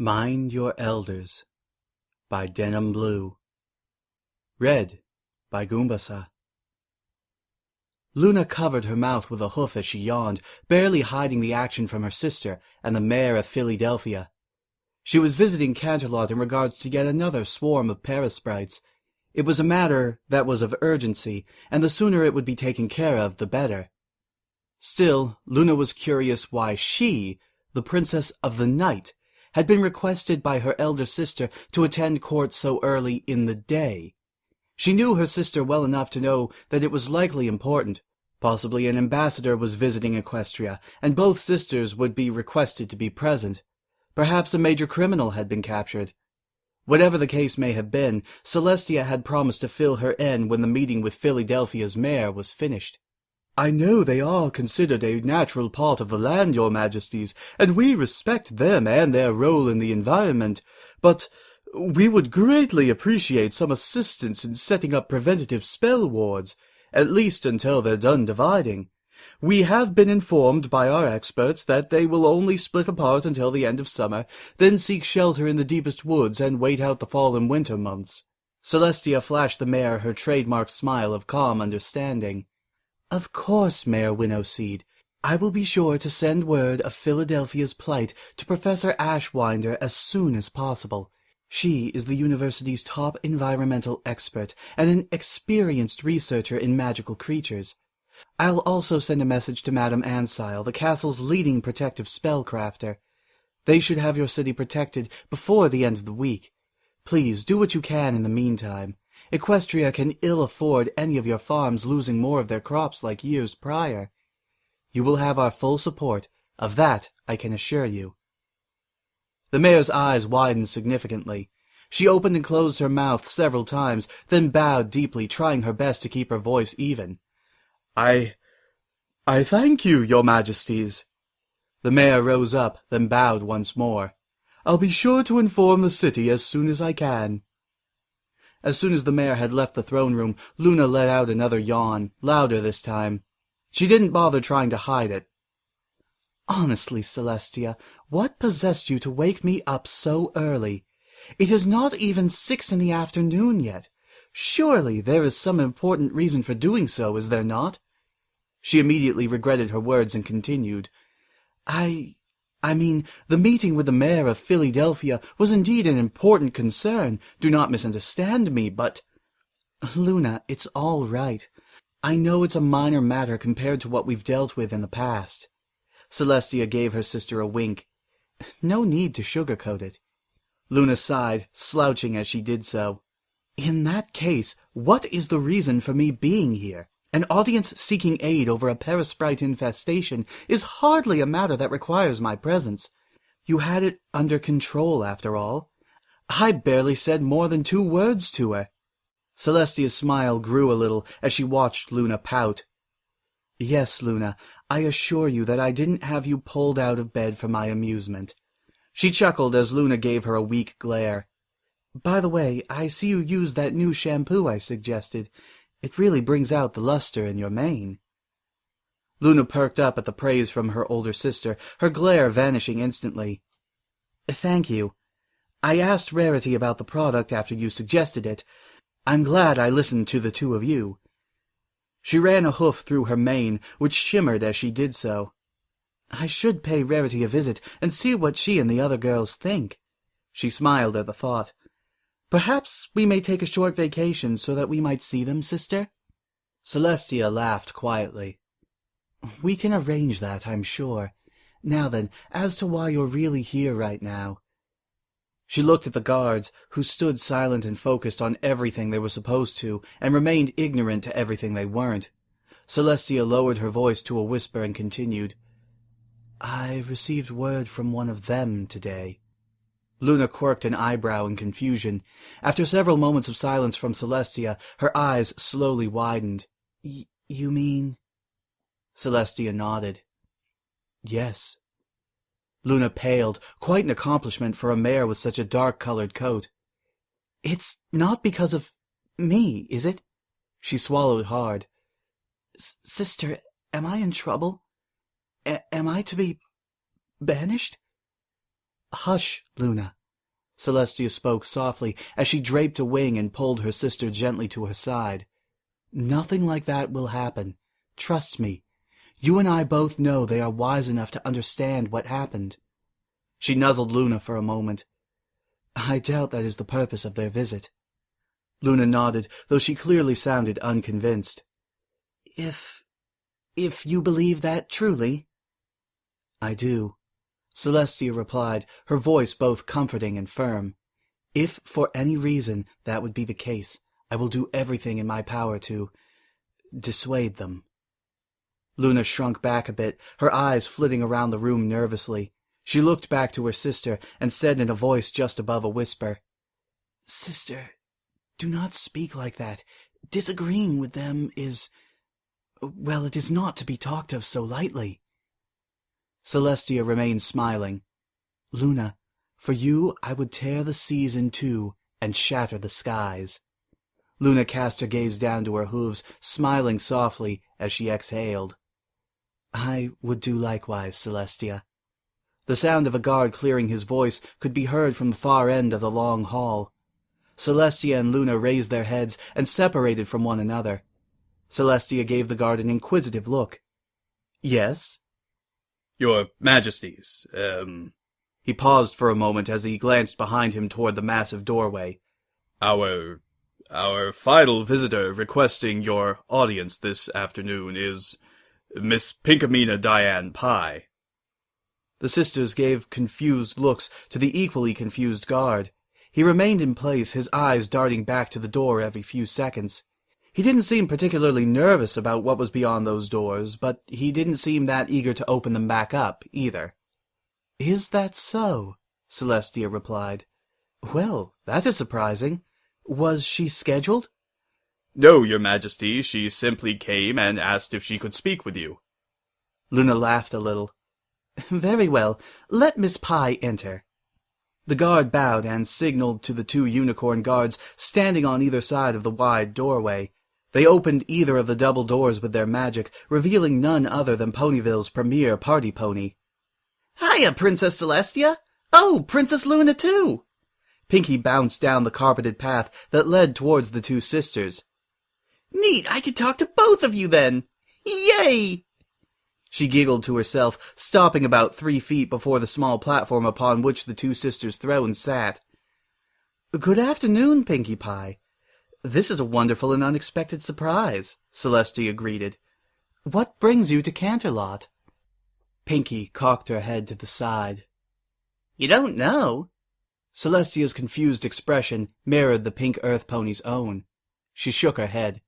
Mind Your Elders by Denim Blue. Read by Goombasa. Luna covered her mouth with a hoof as she yawned, barely hiding the action from her sister and the mayor of Philadelphia. She was visiting Canterlot in regards to yet another swarm of parasprites. It was a matter that was of urgency, and the sooner it would be taken care of, the better. Still, Luna was curious why she, the Princess of the Night, had been requested by her elder sister to attend court so early in the day. She knew her sister well enough to know that it was likely important. Possibly an ambassador was visiting Equestria, and both sisters would be requested to be present. Perhaps a major criminal had been captured. Whatever the case may have been, Celestia had promised to fill her in when the meeting with Philadelphia's mayor was finished. "I know they are considered a natural part of the land, your majesties, and we respect them and their role in the environment, but we would greatly appreciate some assistance in setting up preventative spell wards, at least until they're done dividing. We have been informed by our experts that they will only split apart until the end of summer, then seek shelter in the deepest woods and wait out the fall and winter months." Celestia flashed the mayor her trademark smile of calm understanding. "Of course, Mayor Winnowseed. I will be sure to send word of Philadelphia's plight to Professor Ashwinder as soon as possible. She is the university's top environmental expert and an experienced researcher in magical creatures. I'll also send a message to Madame Ansile, the castle's leading protective spellcrafter. They should have your city protected before the end of the week. Please do what you can in the meantime. Equestria can ill afford any of your farms losing more of their crops like years prior. You will have our full support, of that I can assure you." The mayor's eyes widened significantly. She opened and closed her mouth several times, then bowed deeply, trying her best to keep her voice even. I thank you, your majesties." The mayor rose up, then bowed once more. "I'll be sure to inform the city as soon as I can." As soon as the mayor had left the throne room, Luna let out another yawn, louder this time. She didn't bother trying to hide it. "Honestly, Celestia, what possessed you to wake me up so early? It is not even 6 in the afternoon yet. Surely there is some important reason for doing so, is there not?" She immediately regretted her words and continued. I mean, the meeting with the mayor of Philadelphia was indeed an important concern. Do not misunderstand me, but— "Luna, it's all right. I know it's a minor matter compared to what we've dealt with in the past." Celestia gave her sister a wink. "No need to sugarcoat it." Luna sighed, slouching as she did so. "In that case, what is the reason for me being here? An audience seeking aid over a parasprite infestation is hardly a matter that requires my presence. You had it under control, after all. I barely said more than 2 words to her." Celestia's smile grew a little as she watched Luna pout. "Yes, Luna, I assure you that I didn't have you pulled out of bed for my amusement." She chuckled as Luna gave her a weak glare. "By the way, I see you used that new shampoo I suggested. It really brings out the luster in your mane." Luna perked up at the praise from her older sister, her glare vanishing instantly. "Thank you. I asked Rarity about the product after you suggested it. I'm glad I listened to the 2 of you." She ran a hoof through her mane, which shimmered as she did so. "I should pay Rarity a visit and see what she and the other girls think." She smiled at the thought. "Perhaps we may take a short vacation so that we might see them, sister?" Celestia laughed quietly. "We can arrange that, I'm sure. Now then, as to why you're really here right now." She looked at the guards, who stood silent and focused on everything they were supposed to, and remained ignorant to everything they weren't. Celestia lowered her voice to a whisper and continued. "I received word from one of them today." Luna quirked an eyebrow in confusion. After several moments of silence from Celestia, her eyes slowly widened. You mean—" Celestia nodded. "Yes." Luna paled, quite an accomplishment for a mayor with such a dark-colored coat. "It's not because of me, is it?" She swallowed hard. "Sister, am I in trouble? Am I to be banished?" Hush, Luna. Celestia spoke softly as she draped a wing and pulled her sister gently to her side. Nothing like that will happen. Trust me. You and I both know they are wise enough to understand what happened. She nuzzled Luna for a moment. I doubt that is the purpose of their visit. Luna nodded, though she clearly sounded unconvinced. If you believe that truly? I do. Celestia replied, her voice both comforting and firm. If for any reason that would be the case, I will do everything in my power to dissuade them. Luna shrunk back a bit, her eyes flitting around the room nervously. She looked back to her sister and said in a voice just above a whisper, Sister, do not speak like that. Disagreeing with them is... well, it is not to be talked of so lightly. Celestia remained smiling. Luna, for you I would tear the seas in two and shatter the skies. Luna cast her gaze down to her hooves, smiling softly as she exhaled. I would do likewise, Celestia. The sound of a guard clearing his voice could be heard from the far end of the long hall. Celestia and Luna raised their heads and separated from one another. Celestia gave the guard an inquisitive look. Yes? Your Majesties, He paused for a moment as he glanced behind him toward the massive doorway. Our final visitor requesting your audience this afternoon is Miss Pinkie Pie. The sisters gave confused looks to the equally confused guard. He remained in place, his eyes darting back to the door every few seconds. He didn't seem particularly nervous about what was beyond those doors, but he didn't seem that eager to open them back up, either. Is that so? Celestia replied. Well, that is surprising. Was she scheduled? No, Your Majesty, she simply came and asked if she could speak with you. Luna laughed a little. Very well, let Miss Pie enter. The guard bowed and signaled to the two unicorn guards standing on either side of the wide doorway. They opened either of the double doors with their magic, revealing none other than Ponyville's premier party pony. Hiya, Princess Celestia! Oh, Princess Luna, too! Pinkie bounced down the carpeted path that led towards the two sisters. Neat, I could talk to both of you then! Yay! She giggled to herself, stopping about 3 feet before the small platform upon which the two sisters' thrones sat. Good afternoon, Pinkie Pie. This is a wonderful and unexpected surprise, Celestia greeted. What brings you to Canterlot? Pinkie cocked her head to the side. You don't know? Celestia's confused expression mirrored the pink earth pony's own. She shook her head.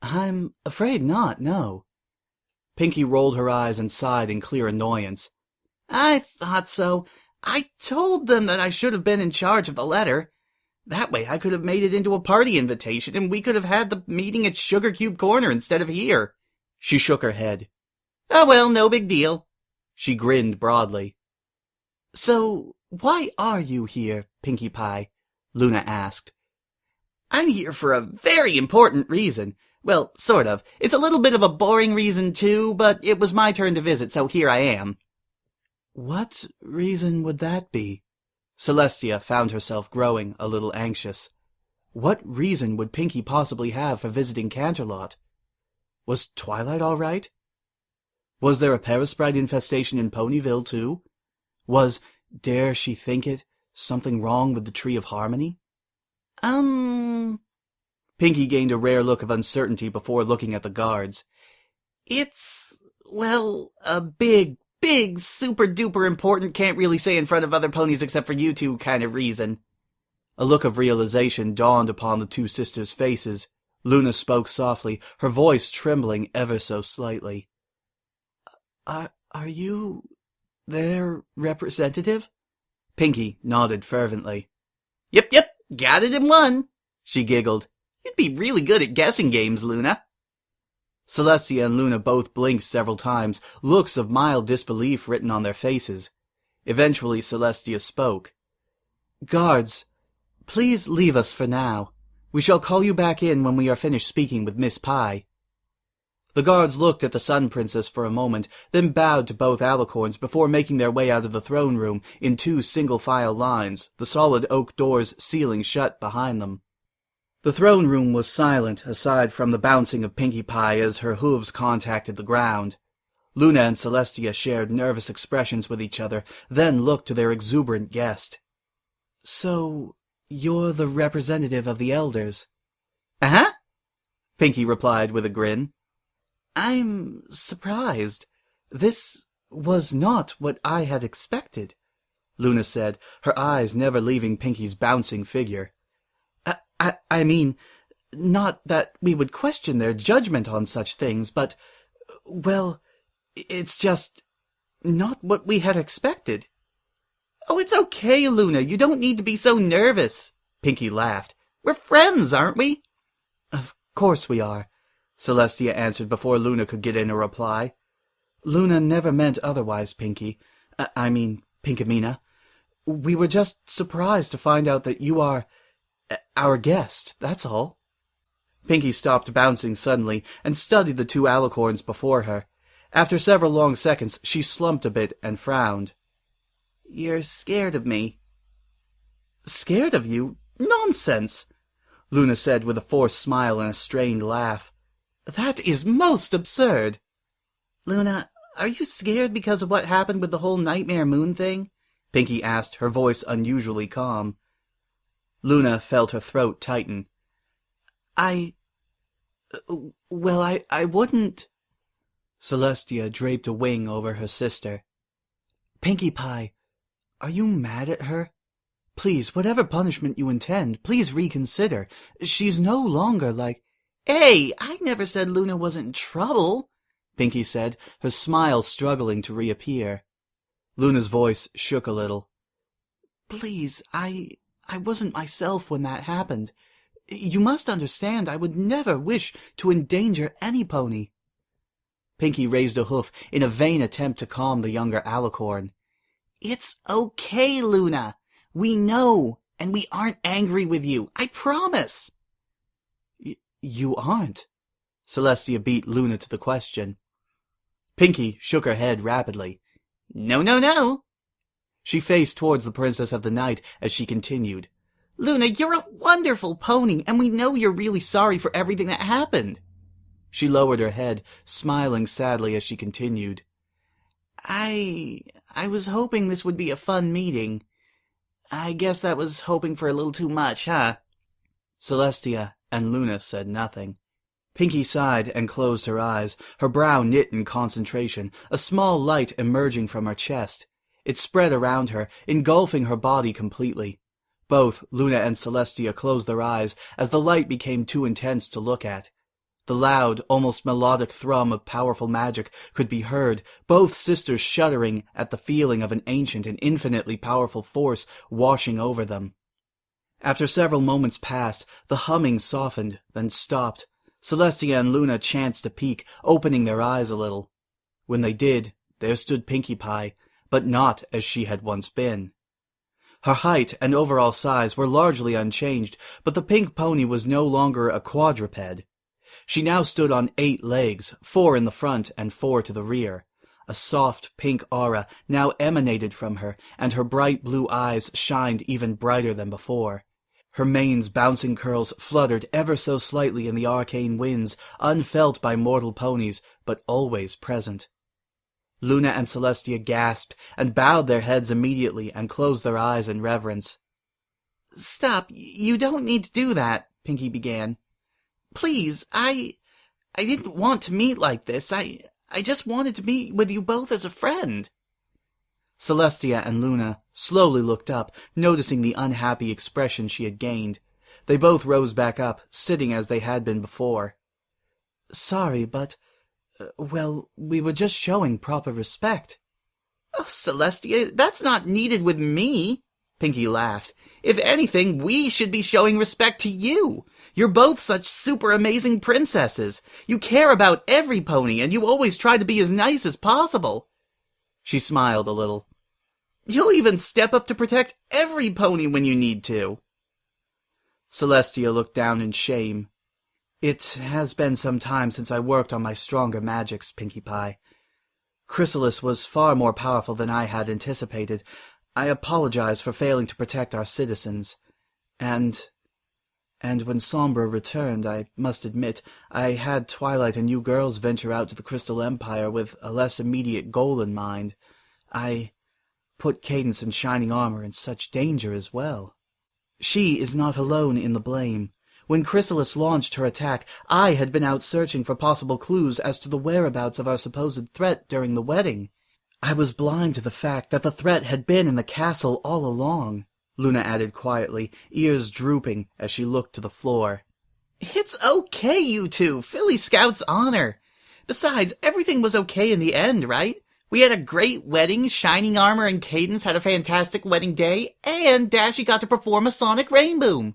I'm afraid not, no. Pinkie rolled her eyes and sighed in clear annoyance. I thought so. I told them that I should have been in charge of the letter. That way I could have made it into a party invitation, and we could have had the meeting at Sugar Cube Corner instead of here. She shook her head. Oh well, no big deal. She grinned broadly. So, why are you here, Pinkie Pie? Luna asked. I'm here for a very important reason. Well, sort of. It's a little bit of a boring reason, too, but it was my turn to visit, so here I am. What reason would that be? Celestia found herself growing a little anxious. What reason would Pinkie possibly have for visiting Canterlot? Was Twilight all right? Was there a Parasprite infestation in Ponyville, too? Was, dare she think it, something wrong with the Tree of Harmony? Pinkie gained a rare look of uncertainty before looking at the guards. It's, well, a big, super-duper important can't really say in front of other ponies except for you two kind of reason. A look of realization dawned upon the two sisters' faces. Luna spoke softly, her voice trembling ever so slightly. Are you their representative? Pinkie nodded fervently. Yep, got it in one, she giggled. You'd be really good at guessing games, Luna. Celestia and Luna both blinked several times, looks of mild disbelief written on their faces. Eventually Celestia spoke. Guards, please leave us for now. We shall call you back in when we are finished speaking with Miss Pie. The guards looked at the Sun Princess for a moment, then bowed to both alicorns before making their way out of the throne room in 2 single-file lines, the solid oak doors sealing shut behind them. The throne room was silent, aside from the bouncing of Pinkie Pie as her hooves contacted the ground. Luna and Celestia shared nervous expressions with each other, then looked to their exuberant guest. "So, you're the representative of the elders?" "Uh-huh," Pinkie replied with a grin. "I'm surprised. This was not what I had expected," Luna said, her eyes never leaving Pinkie's bouncing figure. I mean, not that we would question their judgment on such things, but, well, it's just not what we had expected." "Oh, it's okay, Luna. You don't need to be so nervous," Pinkie laughed. "We're friends, aren't we?" "Of course we are," Celestia answered before Luna could get in a reply. "Luna never meant otherwise, Pinkie. I mean, Pinkimina. We were just surprised to find out that you are our guest, that's all." Pinkie stopped bouncing suddenly and studied the 2 alicorns before her. After several long seconds, she slumped a bit and frowned. "You're scared of me." "Scared of you? Nonsense!" Luna said with a forced smile and a strained laugh. "That is most absurd." "Luna, are you scared because of what happened with the whole Nightmare Moon thing?" Pinkie asked, her voice unusually calm. Luna felt her throat tighten. I wouldn't..." Celestia draped a wing over her sister. "Pinkie Pie, are you mad at her? Please, whatever punishment you intend, please reconsider. She's no longer like..." "Hey, I never said Luna wasn't in trouble," Pinkie said, her smile struggling to reappear. Luna's voice shook a little. "Please, I wasn't myself when that happened. You must understand I would never wish to endanger any pony." Pinkie raised a hoof in a vain attempt to calm the younger alicorn. "It's okay, Luna. We know, and we aren't angry with you. I promise." You aren't?" Celestia beat Luna to the question. Pinkie shook her head rapidly. "No, no, no." She faced towards the Princess of the Night as she continued. "Luna, you're a wonderful pony, and we know you're really sorry for everything that happened." She lowered her head, smiling sadly as she continued. I was hoping this would be a fun meeting. I guess that was hoping for a little too much, huh?" Celestia and Luna said nothing. Pinkie sighed and closed her eyes, her brow knit in concentration, a small light emerging from her chest. It spread around her, engulfing her body completely. Both Luna and Celestia closed their eyes as the light became too intense to look at. The loud, almost melodic thrum of powerful magic could be heard, both sisters shuddering at the feeling of an ancient and infinitely powerful force washing over them. After several moments passed, the humming softened, then stopped. Celestia and Luna chanced to peek, opening their eyes a little. When they did, there stood Pinkie Pie, but not as she had once been. Her height and overall size were largely unchanged, but the pink pony was no longer a quadruped. She now stood on 8 legs, 4 in the front and 4 to the rear. A soft pink aura now emanated from her, and her bright blue eyes shined even brighter than before. Her mane's bouncing curls fluttered ever so slightly in the arcane winds, unfelt by mortal ponies, but always present. Luna and Celestia gasped and bowed their heads immediately and closed their eyes in reverence. "Stop, you don't need to do that," Pinkie began. "Please, I didn't want to meet like this. I just wanted to meet with you both as a friend." Celestia and Luna slowly looked up, noticing the unhappy expression she had gained. They both rose back up, sitting as they had been before. "Sorry, but, we were just showing proper respect." "Oh, Celestia, that's not needed with me," Pinkie laughed. "If anything, we should be showing respect to you. You're both such super amazing princesses. You care about every pony, and you always try to be as nice as possible." She smiled a little. "You'll even step up to protect every pony when you need to." Celestia looked down in shame. It has been some time since I worked on my stronger magics, Pinkie Pie. Chrysalis was far more powerful than I had anticipated. I apologize for failing to protect our citizens. And when Sombra returned, I must admit, I had Twilight and you girls venture out to the Crystal Empire with a less immediate goal in mind. I put Cadence and Shining Armor in such danger as well. She is not alone in the blame. When Chrysalis launched her attack, I had been out searching for possible clues as to the whereabouts of our supposed threat during the wedding. I was blind to the fact that the threat had been in the castle all along, Luna added quietly, ears drooping as she looked to the floor. It's okay, you two. Philly Scout's honor. Besides, everything was okay in the end, right? We had a great wedding, Shining Armor and Cadence had a fantastic wedding day, and Dashy got to perform a sonic rainboom.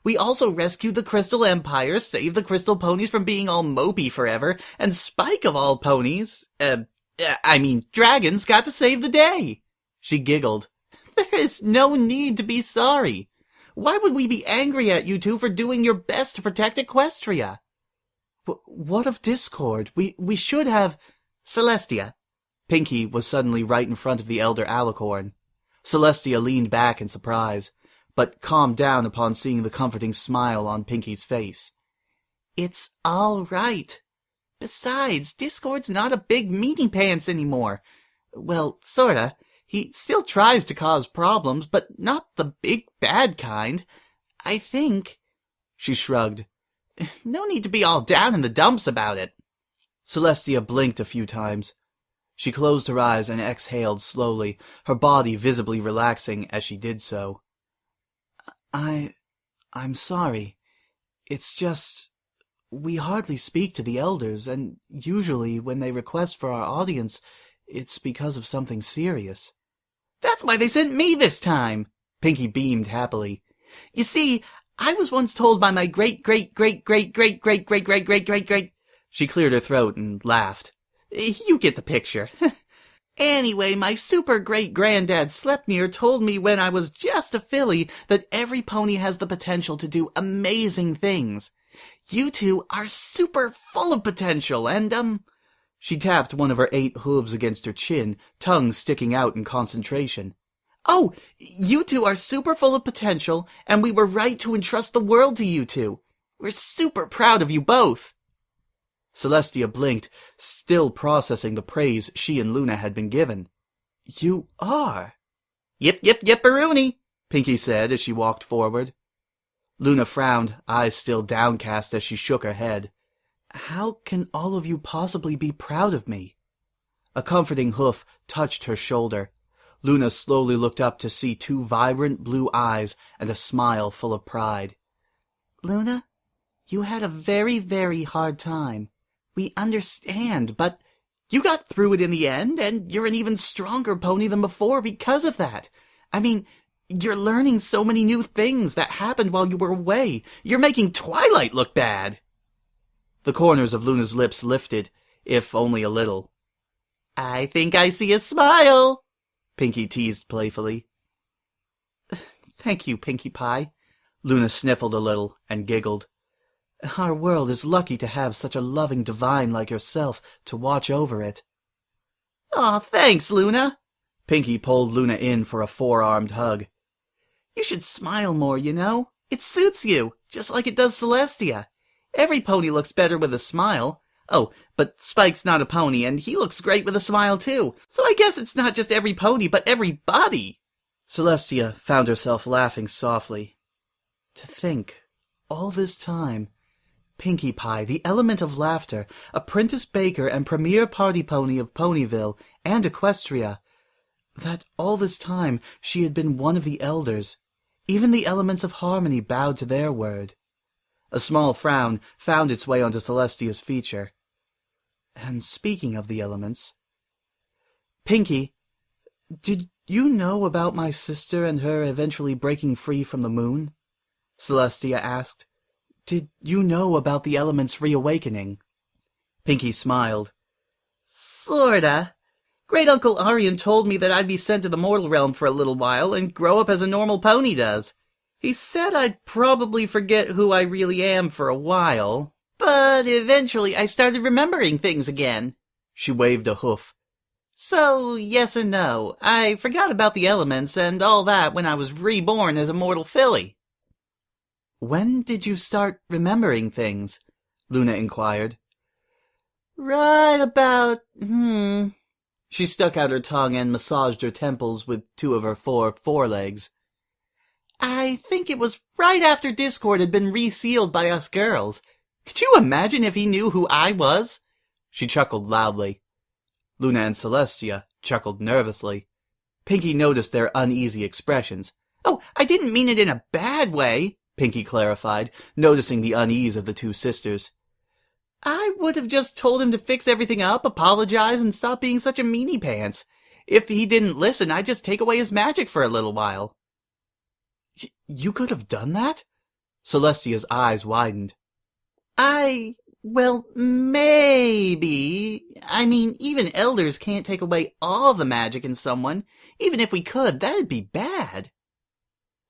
We also rescued the Crystal Empire, saved the Crystal Ponies from being all mopey forever, and Spike of all ponies, dragons got to save the day. She giggled. There is no need to be sorry. Why would we be angry at you two for doing your best to protect Equestria? What of Discord? We should have... Celestia. Pinkie was suddenly right in front of the Elder Alicorn. Celestia leaned back in surprise, but calmed down upon seeing the comforting smile on Pinkie's face. It's all right. Besides, Discord's not a big meaty pants anymore. Well, sorta. He still tries to cause problems, but not the big bad kind. I think... She shrugged. No need to be all down in the dumps about it. Celestia blinked a few times. She closed her eyes and exhaled slowly, her body visibly relaxing as she did so. I'm sorry. It's just... We hardly speak to the elders, and usually when they request for our audience, it's because of something serious. That's why they sent me this time, Pinkie beamed happily. You see, I was once told by my great... She cleared her throat and laughed. You get the picture. Anyway, my super great-granddad Sleipnir told me when I was just a filly that every pony has the potential to do amazing things. You two are super full of potential, and, She tapped one of her 8 hooves against her chin, tongue sticking out in concentration. Oh, you two are super full of potential, and we were right to entrust the world to you two. We're super proud of you both. Celestia blinked, still processing the praise she and Luna had been given. You are? Yipperoonie, Pinkie said as she walked forward. Luna frowned, eyes still downcast as she shook her head. How can all of you possibly be proud of me? A comforting hoof touched her shoulder. Luna slowly looked up to see 2 vibrant blue eyes and a smile full of pride. Luna, you had a very, very hard time. We understand, but you got through it in the end, and you're an even stronger pony than before because of that. I mean, you're learning so many new things that happened while you were away. You're making Twilight look bad. The corners of Luna's lips lifted, if only a little. I think I see a smile, Pinkie teased playfully. Thank you, Pinkie Pie. Luna sniffled a little and giggled. Our world is lucky to have such a loving divine like yourself to watch over it. Aw, thanks, Luna. Pinkie pulled Luna in for a 4-armed hug. You should smile more, you know. It suits you, just like it does Celestia. Every pony looks better with a smile. Oh, but Spike's not a pony, and he looks great with a smile, too. So I guess it's not just every pony, but everybody. Celestia found herself laughing softly. To think, all this time, Pinkie Pie, the element of laughter, apprentice baker and premier party pony of Ponyville and Equestria, that all this time she had been one of the elders. Even the elements of harmony bowed to their word. A small frown found its way onto Celestia's feature. And speaking of the elements... Pinkie, did you know about my sister and her eventually breaking free from the moon? Celestia asked. Did you know about the elements reawakening? Pinkie smiled. Sorta. Great Uncle Arian told me that I'd be sent to the mortal realm for a little while and grow up as a normal pony does. He said I'd probably forget who I really am for a while, But eventually I started remembering things again. She waved a hoof. So, yes and no. I forgot about the elements and all that when I was reborn as a mortal filly. When did you start remembering things? Luna inquired. Right about, She stuck out her tongue and massaged her temples with two of her four forelegs. I think it was right after Discord had been resealed by us girls. Could you imagine if he knew who I was? She chuckled loudly. Luna and Celestia chuckled nervously. Pinkie noticed their uneasy expressions. Oh, I didn't mean it in a bad way, Pinkie clarified, noticing the unease of the two sisters. I would have just told him to fix everything up, apologize, and stop being such a meanie pants. If he didn't listen, I'd just take away his magic for a little while. You could have done that? Celestia's eyes widened. Well, maybe. I mean, even elders can't take away all the magic in someone. Even if we could, that'd be bad.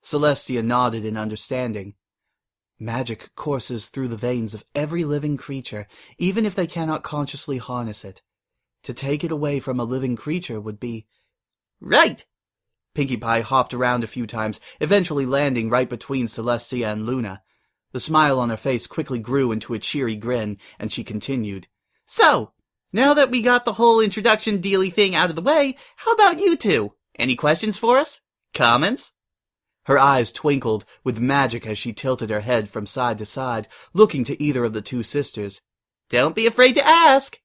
Celestia nodded in understanding. Magic courses through the veins of every living creature, even if they cannot consciously harness it. To take it away from a living creature would be... Right! Pinkie Pie hopped around a few times, eventually landing right between Celestia and Luna. The smile on her face quickly grew into a cheery grin, and she continued. So, now that we got the whole introduction dealy thing out of the way, how about you two? Any questions for us? Comments? Her eyes twinkled with magic as she tilted her head from side to side, looking to either of the two sisters. Don't be afraid to ask.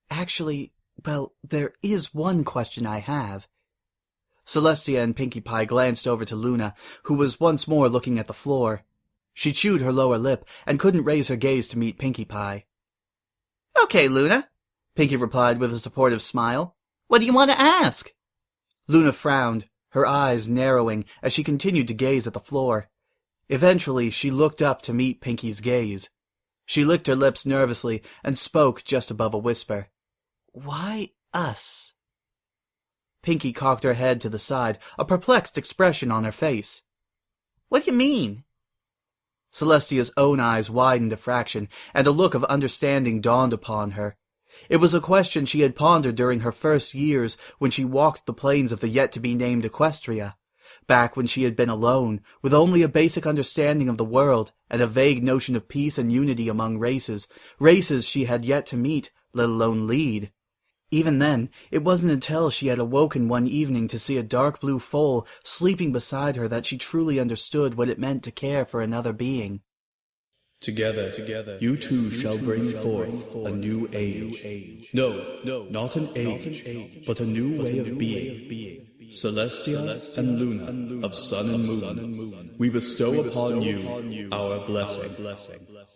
Actually, well, there is one question I have. Celestia and Pinkie Pie glanced over to Luna, who was once more looking at the floor. She chewed her lower lip and couldn't raise her gaze to meet Pinkie Pie. Okay, Luna, Pinkie replied with a supportive smile. What do you want to ask? Luna frowned, her eyes narrowing as she continued to gaze at the floor. Eventually, she looked up to meet Pinkie's gaze. She licked her lips nervously and spoke just above a whisper. Why us? Pinkie cocked her head to the side, a perplexed expression on her face. What do you mean? Celestia's own eyes widened a fraction, and a look of understanding dawned upon her. It was a question she had pondered during her first years when she walked the plains of the yet-to-be-named Equestria, back when she had been alone, with only a basic understanding of the world and a vague notion of peace and unity among races she had yet to meet, let alone lead. Even then, it wasn't until she had awoken one evening to see a dark blue foal sleeping beside her that she truly understood what it meant to care for another being. Together, you two shall bring forth a new age. No, not an age, but a new way of being. Celestia and Luna of sun and moon, we bestow upon you our blessing.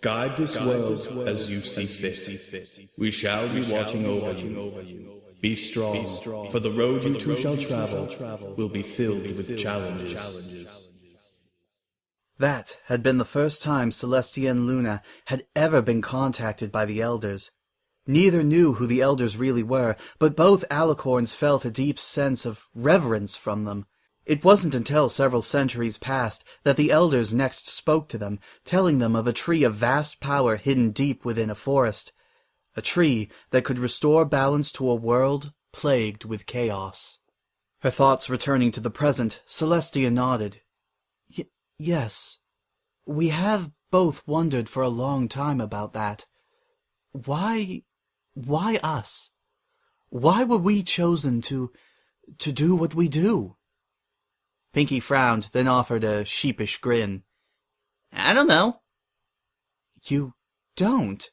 Guide this world as you see fit. We shall be watching over you. Be strong, for the road you two shall travel will be filled with challenges. That had been the first time Celestia and Luna had ever been contacted by the Elders. Neither knew who the Elders really were, but both alicorns felt a deep sense of reverence from them. It wasn't until several centuries passed that the Elders next spoke to them, telling them of a tree of vast power hidden deep within a forest. A tree that could restore balance to a world plagued with chaos. Her thoughts returning to the present, Celestia nodded. Yes, we have both wondered for a long time about that. Why us? Why were we chosen to do what we do? Pinkie frowned, then offered a sheepish grin. I don't know. You don't?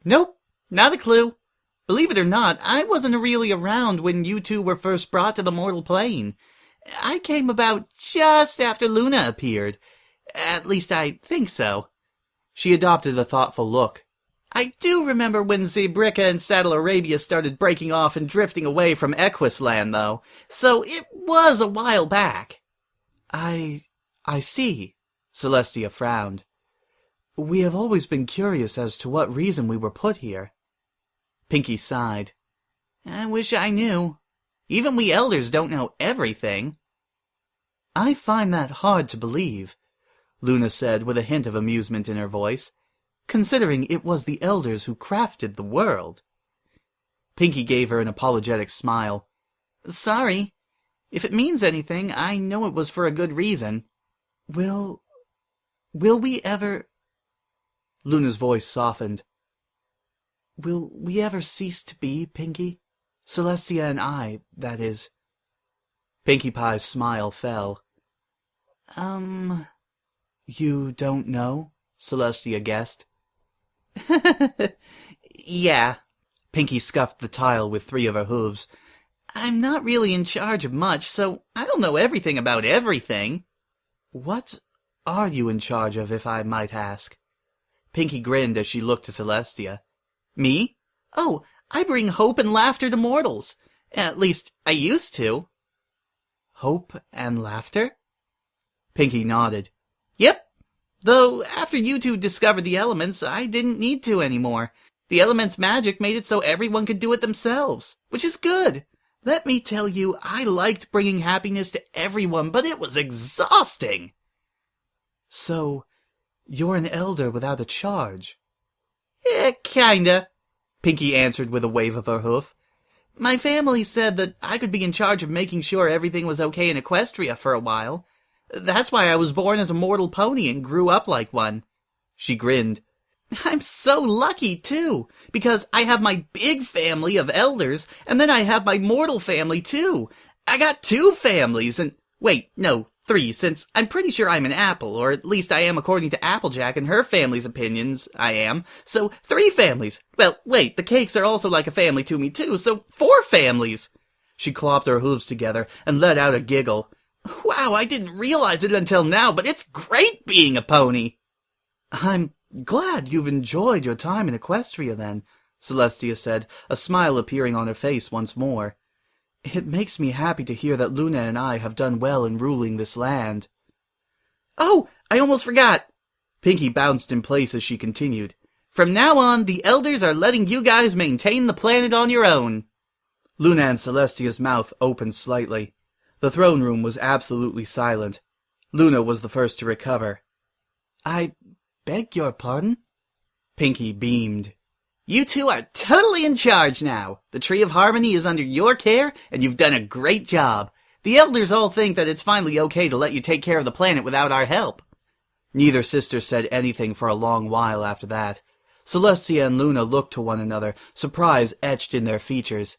Nope, not a clue. Believe it or not, I wasn't really around when you two were first brought to the mortal plane. I came about just after Luna appeared. At least I think so. She adopted a thoughtful look. I do remember when Zebrica and Saddle Arabia started breaking off and drifting away from Equusland, though, so it was a while back. I see, Celestia frowned. We have always been curious as to what reason we were put here. Pinkie sighed. I wish I knew. Even we elders don't know everything. I find that hard to believe, Luna said with a hint of amusement in her voice. considering it was the elders who crafted the world. Pinkie gave her an apologetic smile. Sorry. If it means anything, I know it was for a good reason. Will we ever... Luna's voice softened. Will we ever cease to be, Pinkie? Celestia and I, that is. Pinkie Pie's smile fell. You don't know? Celestia guessed. Yeah. Pinkie scuffed the tile with 3 of her hooves. I'm not really in charge of much, so I don't know everything about everything. What are you in charge of, if I might ask? Pinkie grinned as she looked to Celestia. Me? Oh, I bring hope and laughter to mortals. At least, I used to. Hope and laughter? Pinkie nodded. Yep. Though, after you two discovered the elements, I didn't need to anymore. The elements' magic made it so everyone could do it themselves, which is good. Let me tell you, I liked bringing happiness to everyone, but it was exhausting. So, you're an elder without a charge? Kinda, Pinkie answered with a wave of her hoof. My family said that I could be in charge of making sure everything was okay in Equestria for a while. That's why I was born as a mortal pony and grew up like one. She grinned. I'm so lucky, too, because I have my big family of elders, and then I have my mortal family, too. I got 2 families, and... Wait, no, 3, since I'm pretty sure I'm an apple, or at least I am according to Applejack and her family's opinions, I am. So, 3 families. Well, wait, the cakes are also like a family to me, too, so 4 families. She clopped her hooves together and let out a giggle. Wow, I didn't realize it until now, but it's great being a pony. I'm glad you've enjoyed your time in Equestria, then, Celestia said, a smile appearing on her face once more. It makes me happy to hear that Luna and I have done well in ruling this land. Oh, I almost forgot! Pinkie bounced in place as she continued. From now on, the elders are letting you guys maintain the planet on your own. Luna and Celestia's mouth opened slightly. The throne room was absolutely silent. Luna was the first to recover. I beg your pardon? Pinkie beamed. You two are totally in charge now. The Tree of Harmony is under your care, and you've done a great job. The elders all think that it's finally okay to let you take care of the planet without our help. Neither sister said anything for a long while after that. Celestia and Luna looked to one another, surprise etched in their features.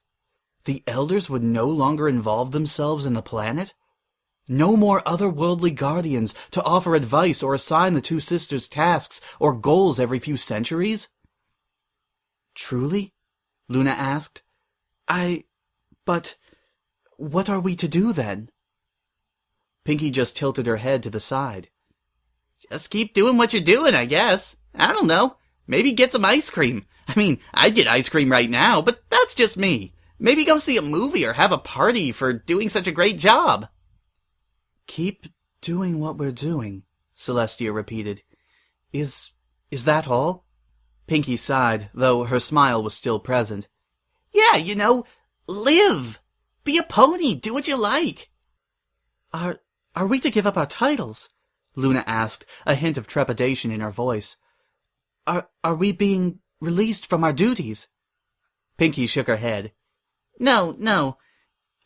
The elders would no longer involve themselves in the planet? No more otherworldly guardians to offer advice or assign the 2 sisters tasks or goals every few centuries? Truly? Luna asked. But what are we to do then? Pinkie just tilted her head to the side. Just keep doing what you're doing, I guess. I don't know. Maybe get some ice cream. I mean, I'd get ice cream right now, but that's just me. Maybe go see a movie or have a party for doing such a great job. Keep doing what we're doing, Celestia repeated. Is that all? Pinkie sighed, though her smile was still present. Yeah, you know, live. Be a pony, do what you like. Are we to give up our titles? Luna asked, a hint of trepidation in her voice. Are we being released from our duties? Pinkie shook her head. No.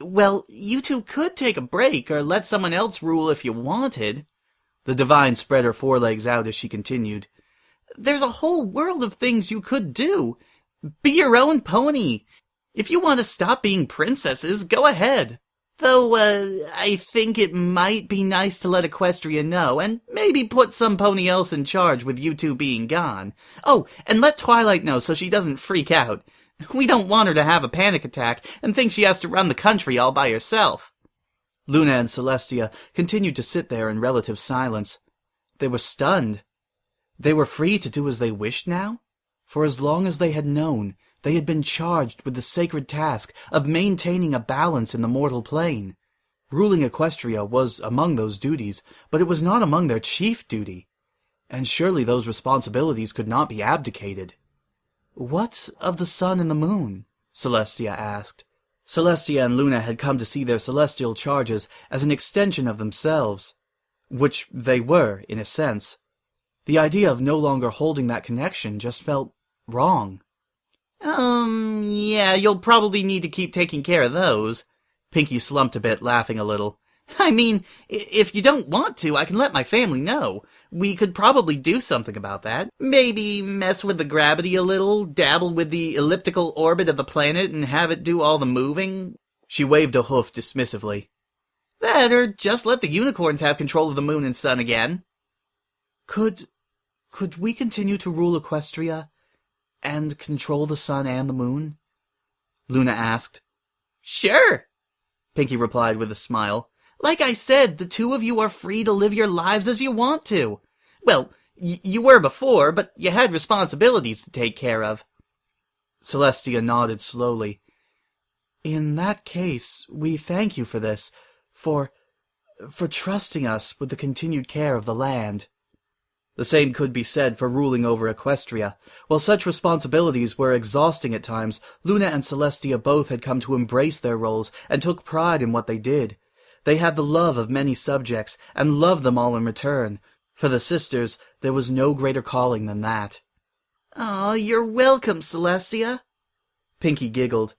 Well, you two could take a break or let someone else rule if you wanted. The Divine spread her forelegs out as she continued. There's a whole world of things you could do. Be your own pony. If you want to stop being princesses, go ahead. Though, I think it might be nice to let Equestria know, and maybe put some pony else in charge with you two being gone. Oh, and let Twilight know so she doesn't freak out. We don't want her to have a panic attack and think she has to run the country all by herself. Luna and Celestia continued to sit there in relative silence. They were stunned. They were free to do as they wished now? For as long as they had known, they had been charged with the sacred task of maintaining a balance in the mortal plane. Ruling Equestria was among those duties, but it was not among their chief duty. And surely those responsibilities could not be abdicated. What of the sun and the moon? Celestia asked. Celestia and Luna had come to see their celestial charges as an extension of themselves, which they were, in a sense. The idea of no longer holding that connection just felt wrong. Yeah, you'll probably need to keep taking care of those. Pinkie slumped a bit, laughing a little. I mean, if you don't want to, I can let my family know. We could probably do something about that. Maybe mess with the gravity a little, dabble with the elliptical orbit of the planet, and have it do all the moving. She waved a hoof dismissively. That, or just let the unicorns have control of the moon and sun again. Could we continue to rule Equestria and control the sun and the moon? Luna asked. Sure, Pinkie replied with a smile. Like I said, the two of you are free to live your lives as you want to. Well, you were before, but you had responsibilities to take care of. Celestia nodded slowly. In that case, we thank you for this, for trusting us with the continued care of the land. The same could be said for ruling over Equestria. While such responsibilities were exhausting at times, Luna and Celestia both had come to embrace their roles and took pride in what they did. They had the love of many subjects, and loved them all in return. For the sisters, there was no greater calling than that. "Oh, you're welcome, Celestia," Pinkie giggled.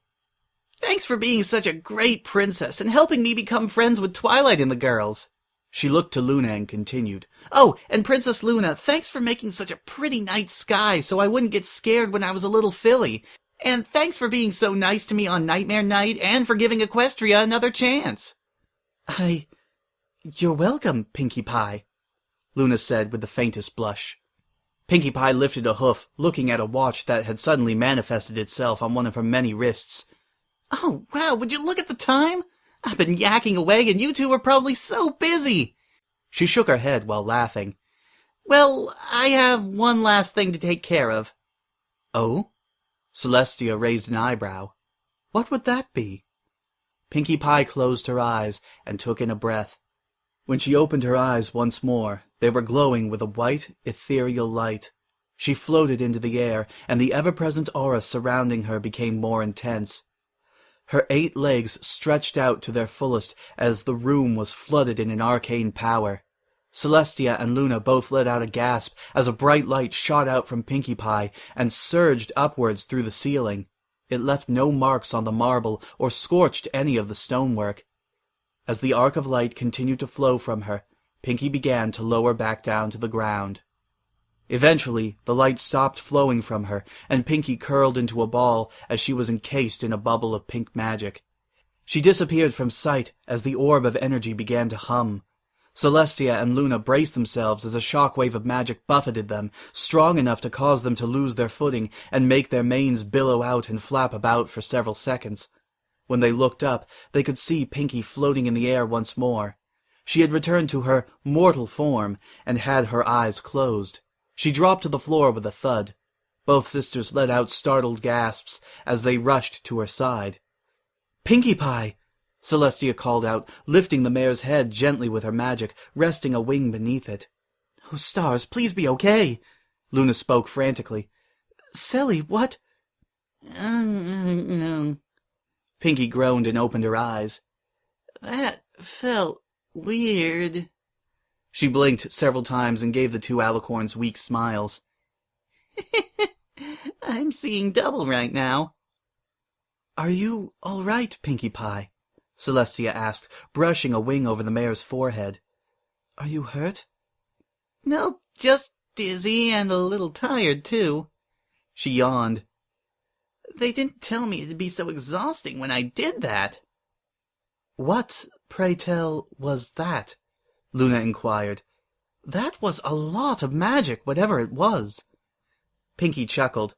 "Thanks for being such a great princess and helping me become friends with Twilight and the girls." She looked to Luna and continued. "Oh, and Princess Luna, thanks for making such a pretty night sky so I wouldn't get scared when I was a little filly. And thanks for being so nice to me on Nightmare Night and for giving Equestria another chance." You're welcome, Pinkie Pie, Luna said with the faintest blush. Pinkie Pie lifted a hoof, looking at a watch that had suddenly manifested itself on one of her many wrists. "Oh, wow, would you look at the time? I've been yakking away and you two were probably so busy." She shook her head while laughing. "Well, I have one last thing to take care of." "Oh?" Celestia raised an eyebrow. "What would that be?" Pinkie Pie closed her eyes and took in a breath. When she opened her eyes once more, they were glowing with a white, ethereal light. She floated into the air, and the ever-present aura surrounding her became more intense. Her 8 legs stretched out to their fullest as the room was flooded in an arcane power. Celestia and Luna both let out a gasp as a bright light shot out from Pinkie Pie and surged upwards through the ceiling. It left no marks on the marble or scorched any of the stonework. As the arc of light continued to flow from her, Pinkie began to lower back down to the ground. Eventually, the light stopped flowing from her, and Pinkie curled into a ball as she was encased in a bubble of pink magic. She disappeared from sight as the orb of energy began to hum. Celestia and Luna braced themselves as a shockwave of magic buffeted them, strong enough to cause them to lose their footing and make their manes billow out and flap about for several seconds. When they looked up, they could see Pinkie floating in the air once more. She had returned to her mortal form and had her eyes closed. She dropped to the floor with a thud. Both sisters let out startled gasps as they rushed to her side. "Pinkie Pie!" Celestia called out, lifting the mare's head gently with her magic, resting a wing beneath it. "Oh, stars, please be okay!" Luna spoke frantically. "Celly, what—" Pinkie groaned and opened her eyes. "That felt weird." She blinked several times and gave the 2 alicorns weak smiles. "I'm seeing double right now." "Are you all right, Pinkie Pie?" Celestia asked, brushing a wing over the mare's forehead. "Are you hurt?" "Nope, just dizzy and a little tired, too." She yawned. "They didn't tell me it'd be so exhausting when I did that." "What, pray tell, was that?" Luna inquired. "That was a lot of magic, whatever it was." Pinkie chuckled.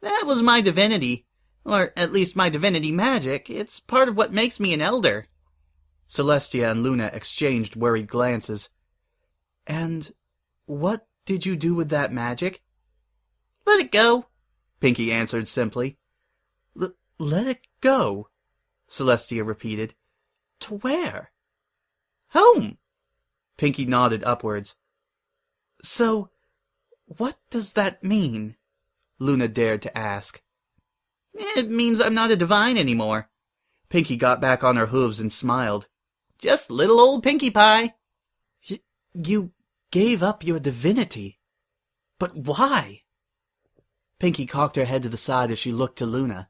"That was my divinity. Or at least my divinity magic. It's part of what makes me an elder." Celestia and Luna exchanged worried glances. "And what did you do with that magic?" "Let it go," Pinkie answered simply. Let it go," Celestia repeated. "To where?" "Home." Pinkie nodded upwards. "So, what does that mean?" Luna dared to ask. "It means I'm not a divine anymore." Pinkie got back on her hooves and smiled. "Just little old Pinkie Pie." You gave up your divinity," But why? Pinkie cocked her head to the side as she looked to Luna.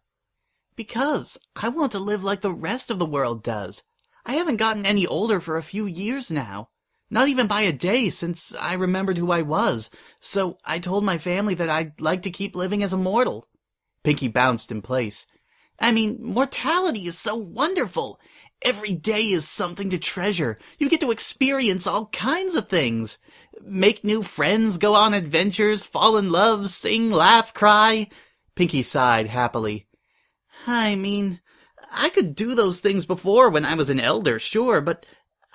Because I want to live like the rest of the world does. I haven't gotten any older for a few years now. Not even by a day since I remembered who I was, so I told my family that I'd like to keep living as a mortal. Pinkie bounced in place. I mean, mortality is so wonderful. Every day is something to treasure. You get to experience all kinds of things. Make new friends, go on adventures, fall in love, sing, laugh, cry. Pinkie sighed happily. I mean, I could do those things before when I was an elder, sure, but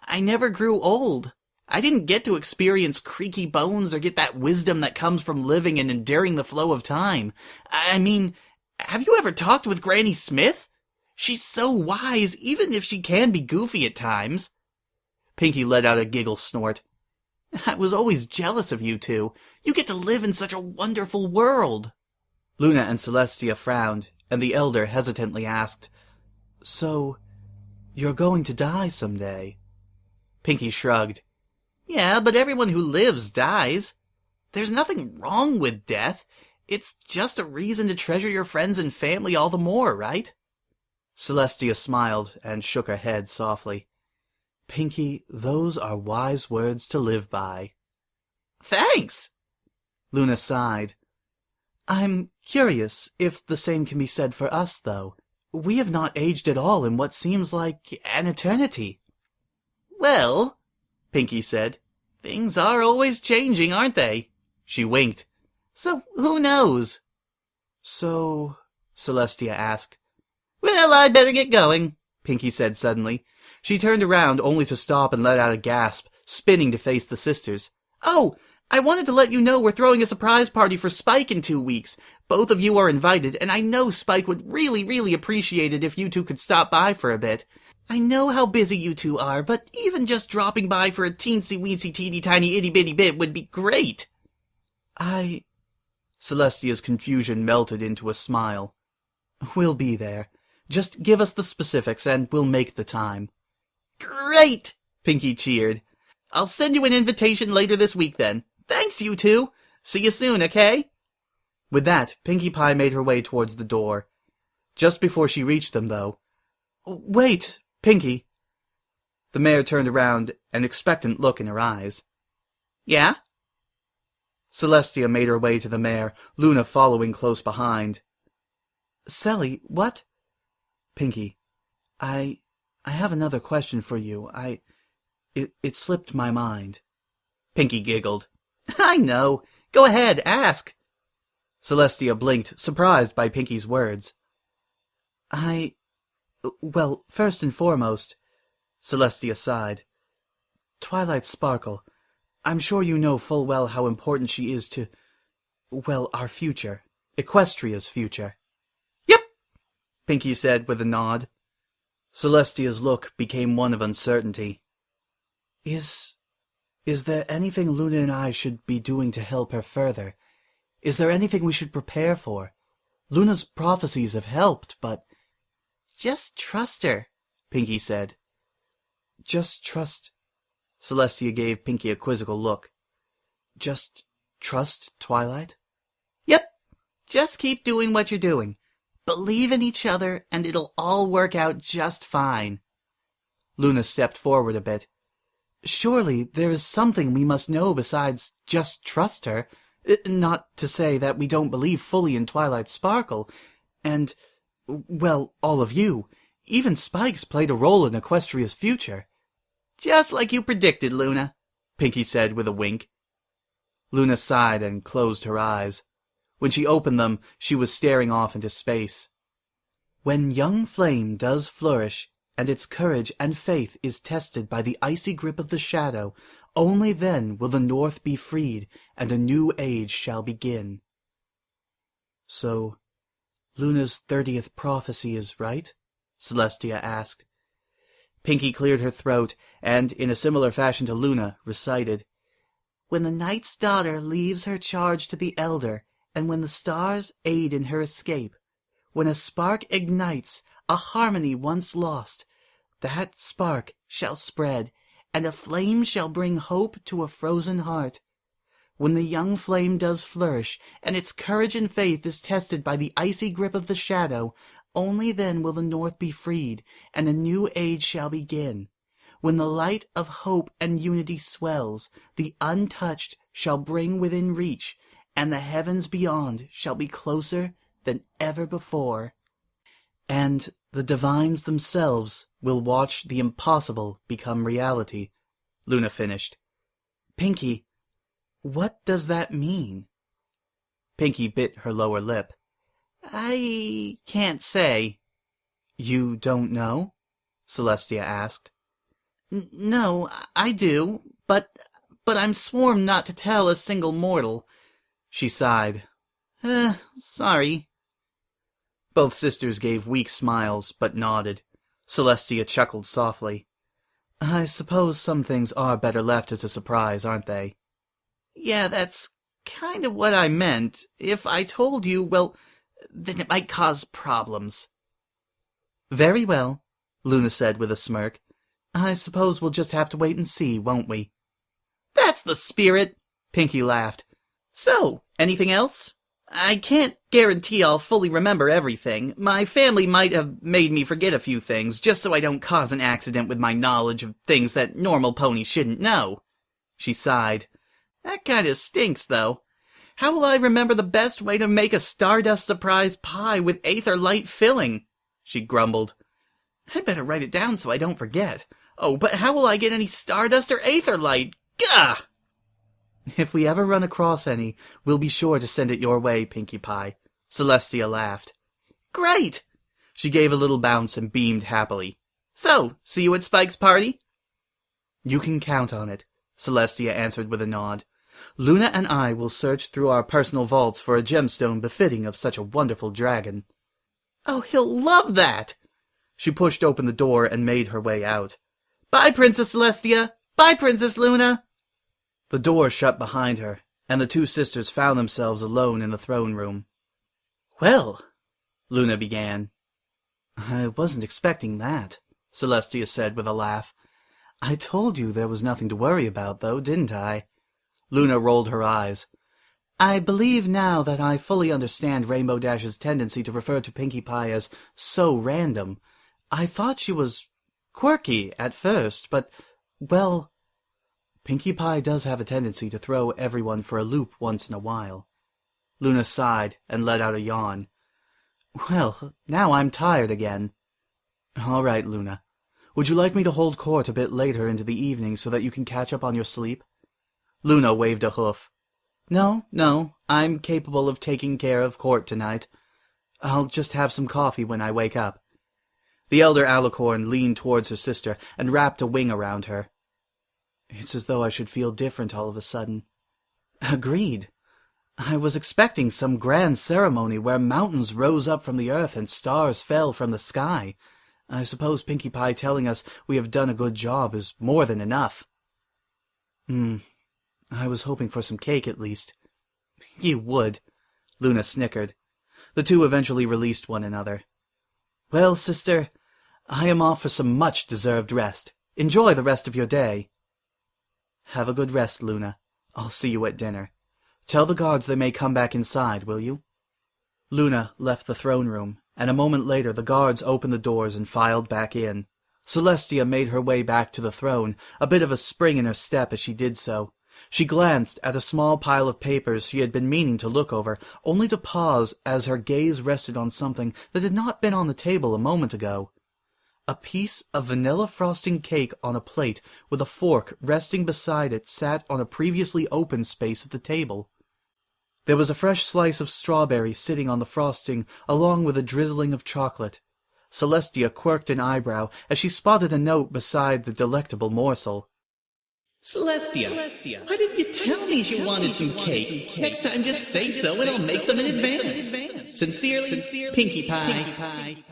I never grew old. I didn't get to experience creaky bones or get that wisdom that comes from living and enduring the flow of time. I mean, have you ever talked with Granny Smith? She's so wise, even if she can be goofy at times. Pinkie let out a giggle snort. I was always jealous of you two. You get to live in such a wonderful world. Luna and Celestia frowned, and the elder hesitantly asked, So, you're going to die someday? Pinkie shrugged. Yeah, but everyone who lives dies. There's nothing wrong with death. It's just a reason to treasure your friends and family all the more, right? Celestia smiled and shook her head softly. Pinkie, those are wise words to live by. Thanks! Luna sighed. I'm curious if the same can be said for us, though. We have not aged at all in what seems like an eternity. Well, Pinkie said, things are always changing, aren't they? She winked. So who knows? So, Celestia asked. Well, I'd better get going, Pinkie said suddenly. She turned around only to stop and let out a gasp, spinning to face the sisters. Oh, I wanted to let you know we're throwing a surprise party for Spike in 2 weeks. Both of you are invited, and I know Spike would really appreciate it if you two could stop by for a bit. I know how busy you two are, but even just dropping by for a teensy-weensy teeny-tiny itty-bitty bit would be great. Celestia's confusion melted into a smile. We'll be there. Just give us the specifics and we'll make the time. Great! Pinkie cheered. I'll send you an invitation later this week then. Thanks, you two. See you soon, okay? With that, Pinkie Pie made her way towards the door. Just before she reached them, though. Wait, Pinkie. The mayor turned around, an expectant look in her eyes. Yeah? Celestia made her way to the mayor, Luna following close behind. Celly, what? Pinkie, I have another question for you. It slipped my mind. Pinkie giggled. I know. Go ahead, ask. Celestia blinked, surprised by Pinkie's words. Well, first and foremost, Celestia sighed. Twilight Sparkle, I'm sure you know full well how important she is to, well, our future. Equestria's future. Yep, Pinkie said with a nod. Celestia's look became one of uncertainty. Is there anything Luna and I should be doing to help her further? Is there anything we should prepare for? Luna's prophecies have helped, but... Just trust her, Pinkie said. Just trust... Celestia gave Pinkie a quizzical look. Just trust Twilight? Yep. Just keep doing what you're doing. Believe in each other, and it'll all work out just fine. Luna stepped forward a bit. Surely there is something we must know besides just trust her. Not to say that we don't believe fully in Twilight Sparkle. And, well, all of you. Even Spike's played a role in Equestria's future. Just like you predicted, Luna, Pinkie said with a wink. Luna sighed and closed her eyes. When she opened them, she was staring off into space. When young flame does flourish, and its courage and faith is tested by the icy grip of the shadow, only then will the North be freed, and a new age shall begin. So, Luna's 30th prophecy is right? Celestia asked. Pinkie cleared her throat, and, in a similar fashion to Luna, recited, When the knight's daughter leaves her charge to the elder, and when the stars aid in her escape, when a spark ignites a harmony once lost, that spark shall spread, and a flame shall bring hope to a frozen heart. When the young flame does flourish, and its courage and faith is tested by the icy grip of the shadow, only then will the North be freed, and a new age shall begin. When the light of hope and unity swells, the untouched shall bring within reach, and the heavens beyond shall be closer than ever before. And the divines themselves will watch the impossible become reality, Luna finished. Pinkie, what does that mean? Pinkie bit her lower lip. I can't say. You don't know? Celestia asked. No, I do, but I'm sworn not to tell a single mortal. She sighed. Sorry. Both sisters gave weak smiles, but nodded. Celestia chuckled softly. I suppose some things are better left as a surprise, aren't they? Yeah, that's kind of what I meant. If I told you, well, then it might cause problems. Very well, Luna said with a smirk. I suppose we'll just have to wait and see, won't we? That's the spirit, Pinkie laughed. So, anything else? I can't guarantee I'll fully remember everything. My family might have made me forget a few things, just so I don't cause an accident with my knowledge of things that normal ponies shouldn't know. She sighed. That kinda stinks, though. How will I remember the best way to make a Stardust surprise pie with Aether Light filling? She grumbled. I'd better write it down so I don't forget. Oh, but how will I get any Stardust or Aether Light? Gah! If we ever run across any, we'll be sure to send it your way, Pinkie Pie. Celestia laughed. Great! She gave a little bounce and beamed happily. So, see you at Spike's party? You can count on it, Celestia answered with a nod. Luna and I will search through our personal vaults for a gemstone befitting of such a wonderful dragon. Oh, he'll love that! She pushed open the door and made her way out. Bye, Princess Celestia! Bye, Princess Luna! The door shut behind her, and the two sisters found themselves alone in the throne room. Well, Luna began. I wasn't expecting that, Celestia said with a laugh. I told you there was nothing to worry about, though, didn't I? Luna rolled her eyes. I believe now that I fully understand Rainbow Dash's tendency to refer to Pinkie Pie as so random. I thought she was quirky at first, but, well, Pinkie Pie does have a tendency to throw everyone for a loop once in a while. Luna sighed and let out a yawn. Well, now I'm tired again. All right, Luna. Would you like me to hold court a bit later into the evening so that you can catch up on your sleep? Luna waved a hoof. No, I'm capable of taking care of court tonight. I'll just have some coffee when I wake up. The elder Alicorn leaned towards her sister and wrapped a wing around her. It's as though I should feel different all of a sudden. Agreed. I was expecting some grand ceremony where mountains rose up from the earth and stars fell from the sky. I suppose Pinkie Pie telling us we have done a good job is more than enough. I was hoping for some cake at least. You would, Luna snickered. The two eventually released one another. Well, sister, I am off for some much-deserved rest. Enjoy the rest of your day. Have a good rest, Luna. I'll see you at dinner. Tell the guards they may come back inside, will you? Luna left the throne room, and a moment later the guards opened the doors and filed back in. Celestia made her way back to the throne, a bit of a spring in her step as she did so. She glanced at a small pile of papers she had been meaning to look over, only to pause as her gaze rested on something that had not been on the table a moment ago. A piece of vanilla frosting cake on a plate with a fork resting beside it sat on a previously open space of the table. There was a fresh slice of strawberry sitting on the frosting along with a drizzling of chocolate. Celestia quirked an eyebrow as she spotted a note beside the delectable morsel. Celestia, why didn't you tell me you wanted some cake? Next time just say so and I'll make some in advance. Sincerely, Pinkie Pie.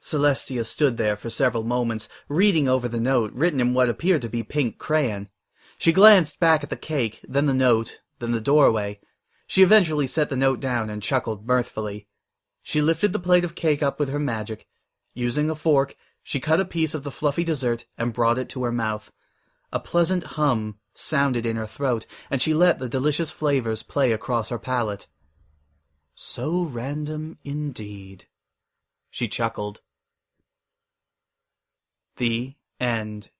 Celestia stood there for several moments, reading over the note written in what appeared to be pink crayon. She glanced back at the cake, then the note, then the doorway. She eventually set the note down and chuckled mirthfully. She lifted the plate of cake up with her magic. Using a fork, she cut a piece of the fluffy dessert and brought it to her mouth. A pleasant hum sounded in her throat, and she let the delicious flavors play across her palate. So random indeed. She chuckled. The end.